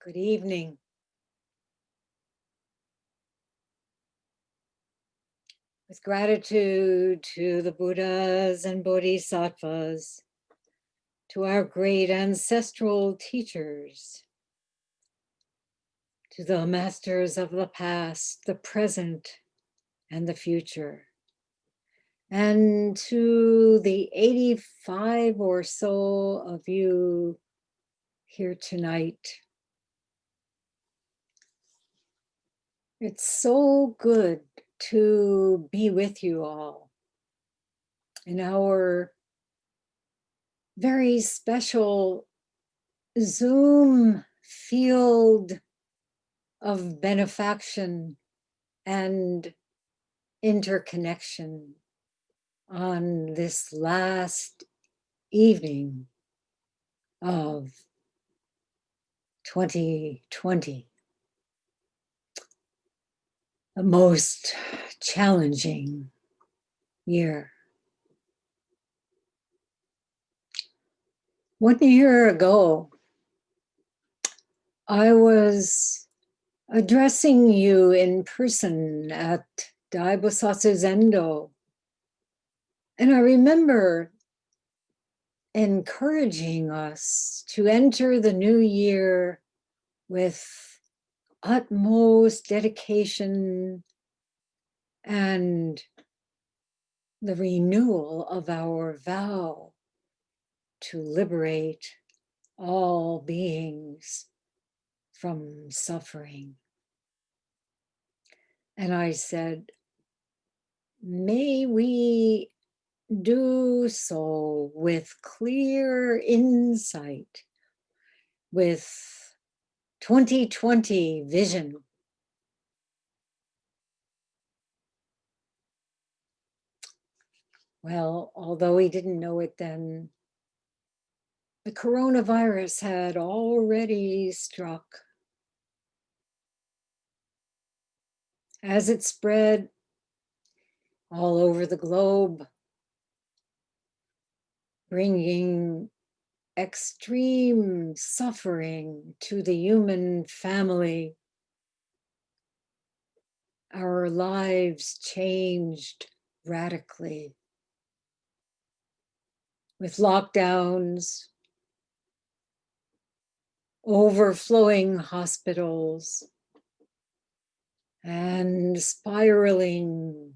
Good evening. With gratitude to the Buddhas and Bodhisattvas, to our great ancestral teachers, to the masters of the past, the present, and the future, and to the 85 or so of you here tonight. It's so good to be with you all in our very special Zoom field of benefaction and interconnection on this last evening of 2020, a most challenging year. 1 year ago, I was addressing you in person at Daibosatsu Zendo, and I remember encouraging us to enter the new year with utmost dedication and the renewal of our vow to liberate all beings from suffering. And I said, may we do so with clear insight, with 2020 vision. Well, although we didn't know it then, the coronavirus had already struck. As it spread all over the globe, bringing extreme suffering to the human family, our lives changed radically with lockdowns, overflowing hospitals, and spiraling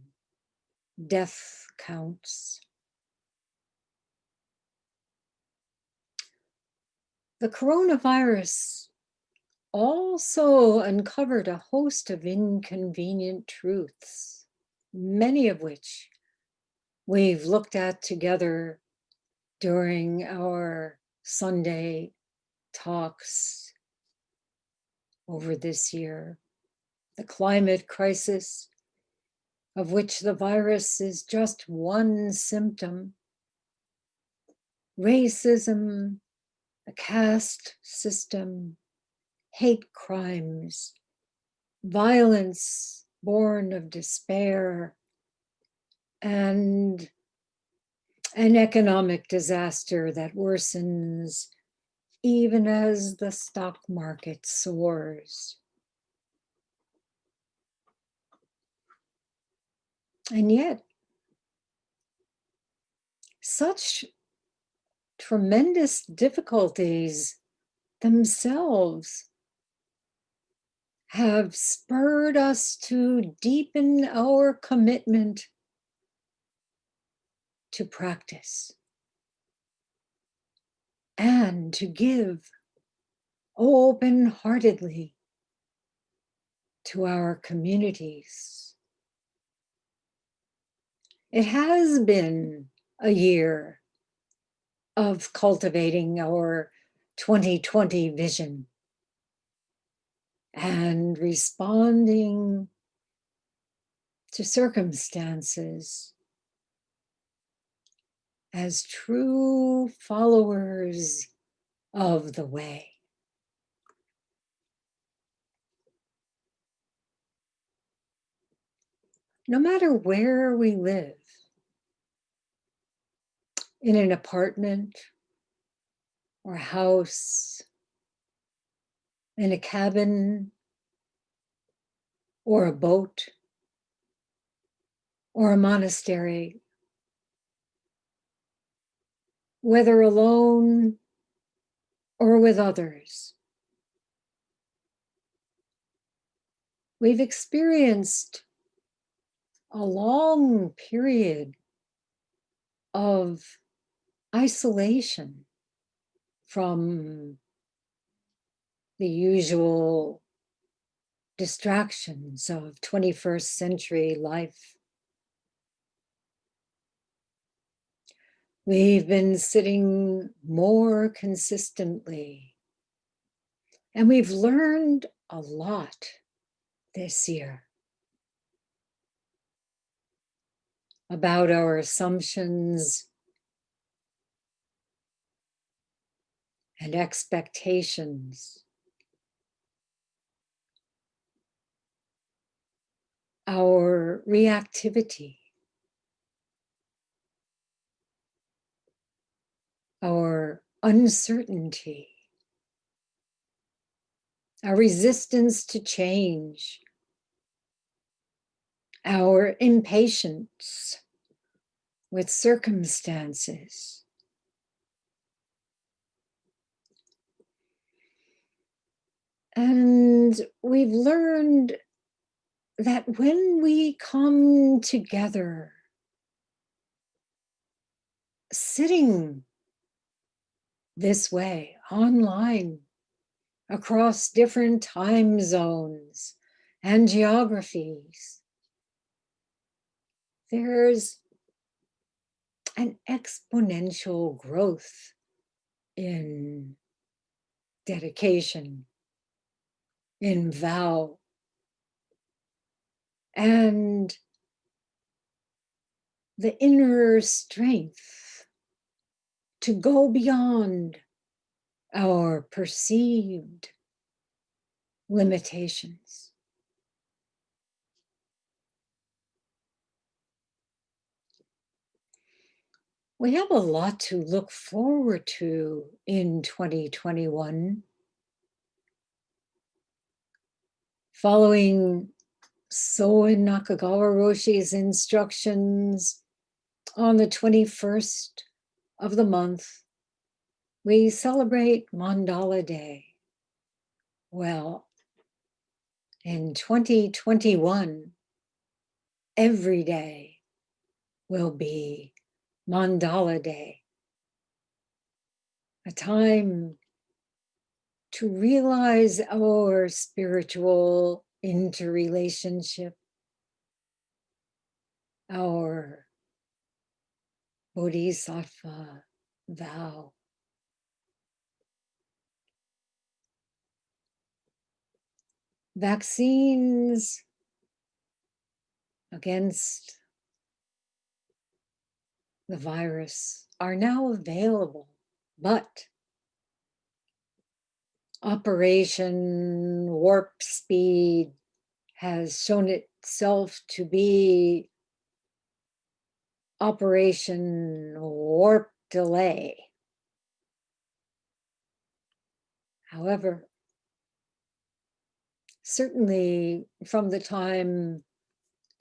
death counts. The coronavirus also uncovered a host of inconvenient truths, many of which we've looked at together during our Sunday talks over this year. The climate crisis, of which the virus is just one symptom. Racism, the caste system, hate crimes, violence born of despair, and an economic disaster that worsens even as the stock market soars. And yet, such tremendous difficulties themselves have spurred us to deepen our commitment to practice and to give open-heartedly to our communities. It has been a year of cultivating our 2020 vision and responding to circumstances as true followers of the way. No matter where we live, in an apartment or house, in a cabin or a boat or a monastery, whether alone or with others. We've experienced a long period of isolation from the usual distractions of 21st century life. We've been sitting more consistently, and we've learned a lot this year about our assumptions and expectations, our reactivity, our uncertainty, our resistance to change, our impatience with circumstances. And we've learned that when we come together, sitting this way online, across different time zones and geographies, there's an exponential growth in dedication, in vow, and the inner strength to go beyond our perceived limitations. We have a lot to look forward to in 2021. Following Soen Nakagawa Roshi's instructions, on the 21st of the month, we celebrate Mandala Day. Well, in 2021, every day will be Mandala Day, a time to realize our spiritual interrelationship, our Bodhisattva vow. Vaccines against the virus are now available, but Operation Warp Speed has shown itself to be Operation Warp Delay. However, certainly from the time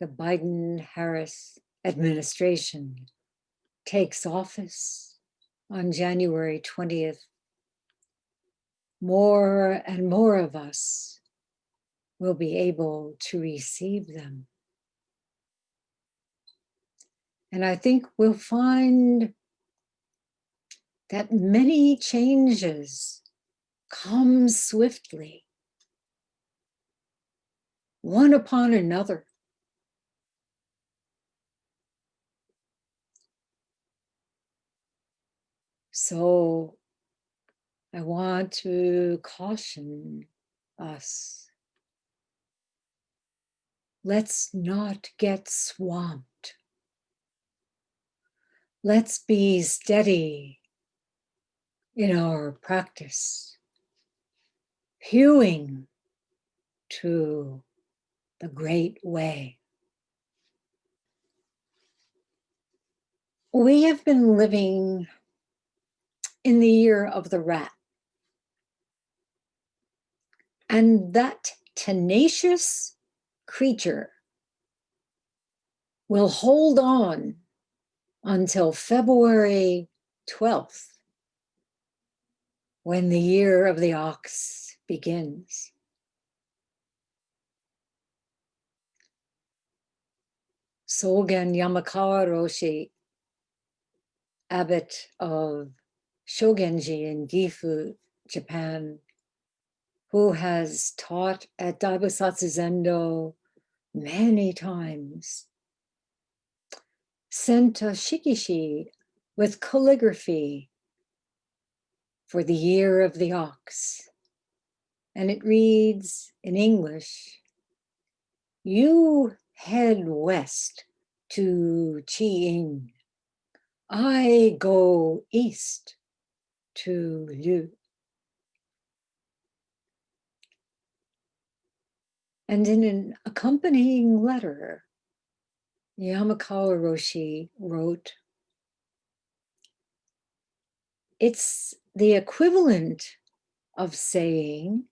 the Biden-Harris administration takes office on January 20th, more and more of us will be able to receive them. And I think we'll find that many changes come swiftly, one upon another. So I want to caution us. Let's not get swamped. Let's be steady in our practice, hewing to the great way. We have been living in the year of the rat. And that tenacious creature will hold on until February 12th, when the year of the ox begins. Sogen Yamakawa Roshi, abbot of Shogenji in Gifu, Japan, who has taught at Daibosatsu Zendo many times, sent a shikishi with calligraphy for the year of the ox. And it reads in English, "You head west to Chi-in. I go east to Liu." And in an accompanying letter, Yamakawa Roshi wrote, "It's the equivalent of saying,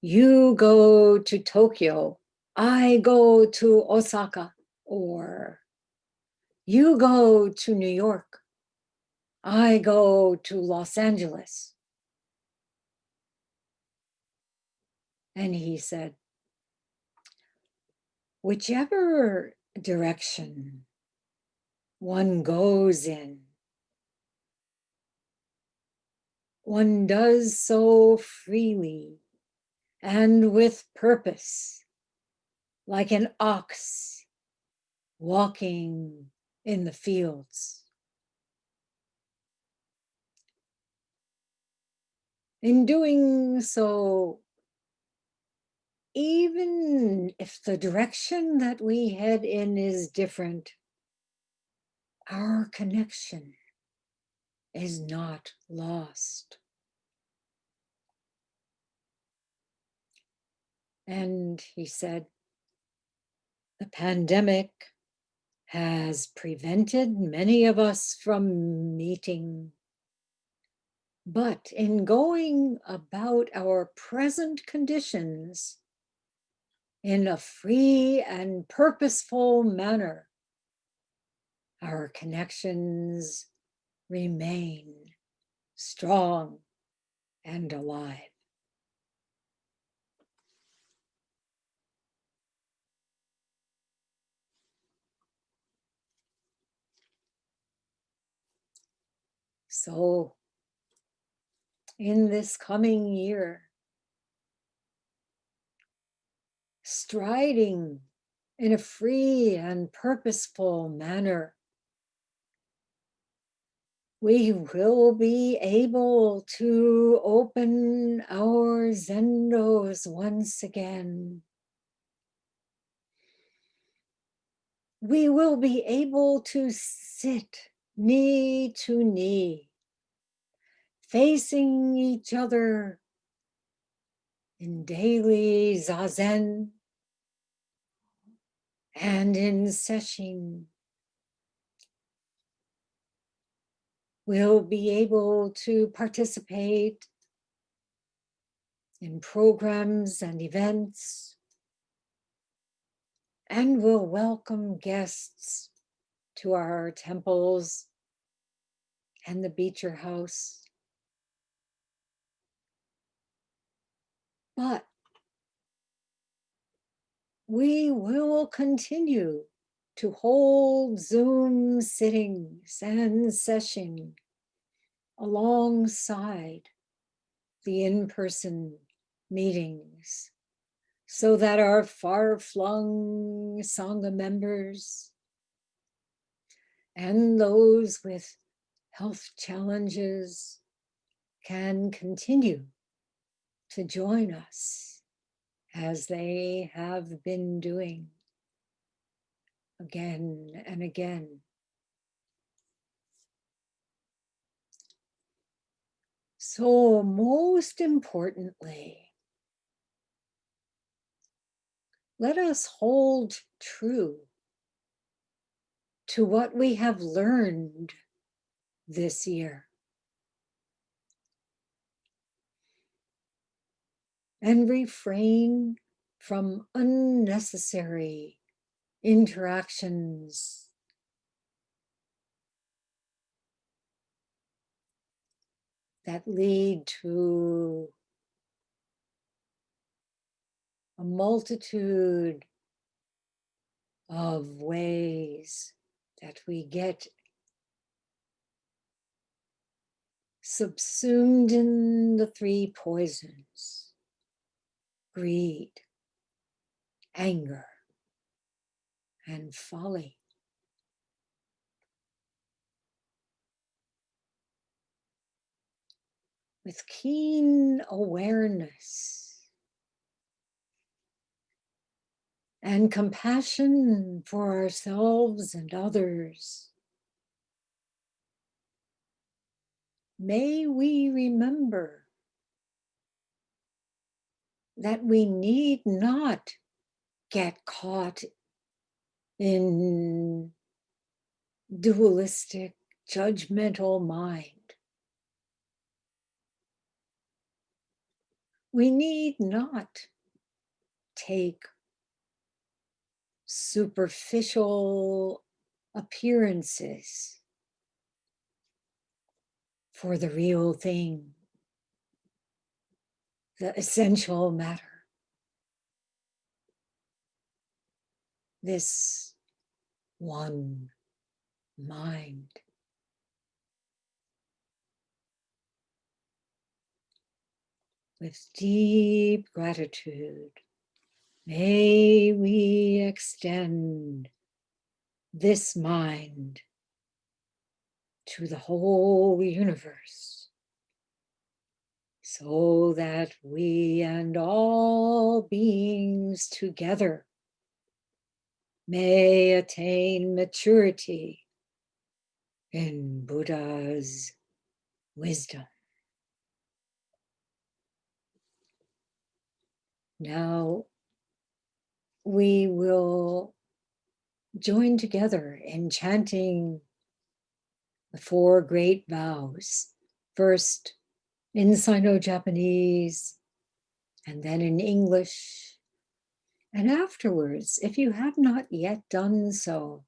you go to Tokyo, I go to Osaka, or you go to New York, I go to Los Angeles." And he said, whichever direction one goes in, one does so freely and with purpose, like an ox walking in the fields. In doing so, even if the direction that we head in is different, our connection is not lost. And he said, the pandemic has prevented many of us from meeting. But in going about our present conditions in a free and purposeful manner, our connections remain strong and alive. So, in this coming year, striding in a free and purposeful manner, we will be able to open our zendos once again. We will be able to sit knee to knee, facing each other in daily zazen and in sesshin. We'll be able to participate in programs and events, and we'll welcome guests to our temples and the Beecher House. But we will continue to hold Zoom sittings and session alongside the in-person meetings, so that our far-flung Sangha members and those with health challenges can continue to join us as they have been doing again and again. So most importantly, let us hold true to what we have learned this year. and refrain from unnecessary interactions that lead to a multitude of ways that we get subsumed in the three poisons: greed, anger, and folly. With keen awareness and compassion for ourselves and others, may we remember that we need not get caught in dualistic, judgmental mind. We need not take superficial appearances for the real thing, the essential matter. This one mind. With deep gratitude, may we extend this mind to the whole universe, so that we and all beings together may attain maturity in Buddha's wisdom. Now we will join together in chanting the four great vows, first in Sino-Japanese, and then in English. And afterwards, if you have not yet done so,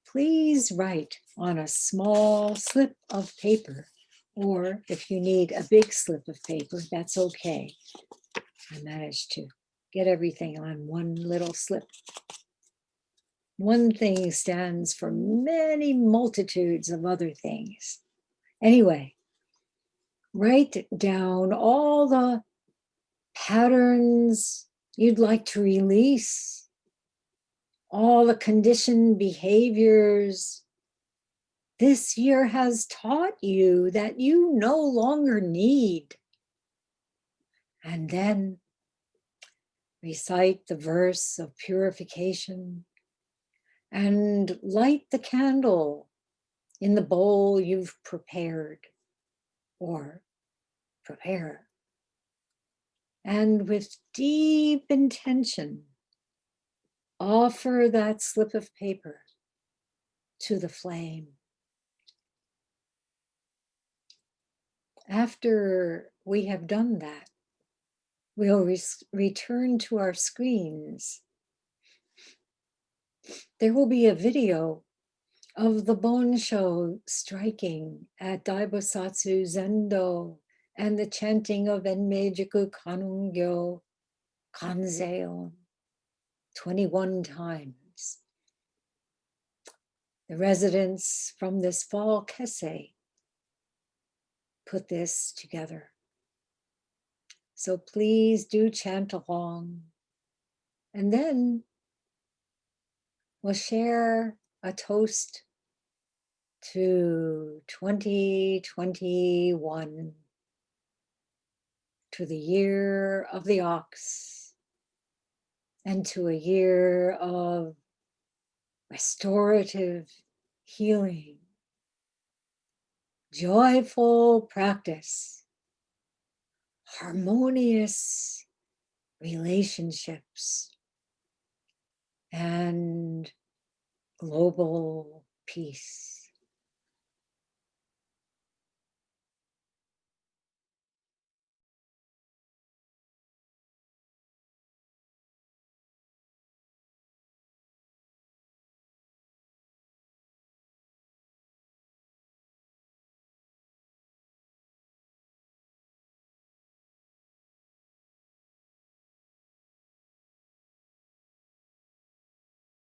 please write on a small slip of paper, or if you need a big slip of paper, that's okay. I managed to get everything on one little slip. One thing stands for many multitudes of other things. Anyway, write down all the patterns you'd like to release, all the conditioned behaviors this year has taught you that you no longer need. And then recite the verse of purification and light the candle in the bowl you've prepared, or prepare. And with deep intention, offer that slip of paper to the flame. After we have done that, we'll return to our screens. There will be a video of the Bonsho striking at Daibosatsu Zendo and the chanting of Enmeijiku Kanungyo Kanzeon 21 times. The residents from this fall kese put this together. So please do chant along. And then we'll share a toast to 2021, to the year of the ox, and to a year of restorative healing, joyful practice, harmonious relationships, and global peace.